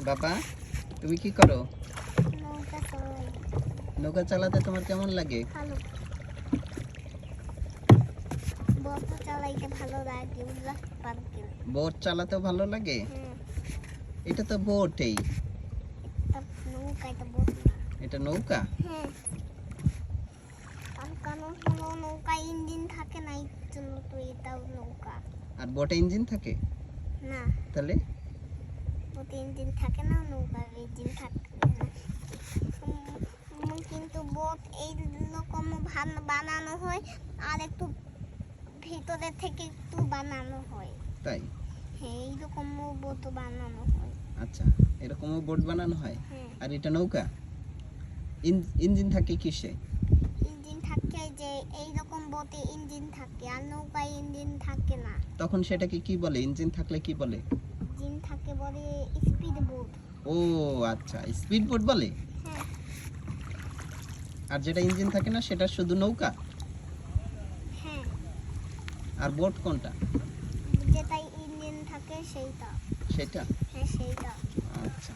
বাবা তুমি কি করো? নৌকা চালাই। নৌকা চালাতে তোমার কেমন লাগে? ভালো। বোট চালাইতে ভালো লাগে উল্লাস পার্কে। বোট চালাতেও ভালো লাগে? হ্যাঁ। এটা তো বোটই। এটা নৌকা, এটা বোট না। এটা নৌকা? হ্যাঁ। কারণ হলো নৌকা ইঞ্জিন থাকে না, এই জন্য তো এটাও নৌকা। আর বোটে ইঞ্জিন থাকে? না, তাহলে বোটে ইঞ্জিন থাকে না, নৌকার ইঞ্জিন থাকে না। কিন্তু বোট এইরকম বানানো হয় আর একটু ভিতরে থেকে একটু বানানো হয়। তাই? হ্যাঁ, এইরকম বোট বানানো হয়। আচ্ছা, এরকমও বোট বানানো হয়। হ্যাঁ। আর এটা নৌকা? ইঞ্জিন থাকে কিসে? ইঞ্জিন থাকে যে এইরকম বোটে ইঞ্জিন থাকে, আর নৌকায় ইঞ্জিন থাকে না। তখন সেটাকে কি বলে? ইঞ্জিন থাকলে কি বলে? ইঞ্জিন থাকে বলে স্পিড বোট। ও আচ্ছা, স্পিড বোট বলে। হ্যাঁ। আর যেটা ইঞ্জিন থাকে না সেটা শুধু নৌকা? হ্যাঁ, আর বোট কোনটা? যেটাই ইঞ্জিন থাকে সেইটা। সেটা? হ্যাঁ, সেইটা। আচ্ছা।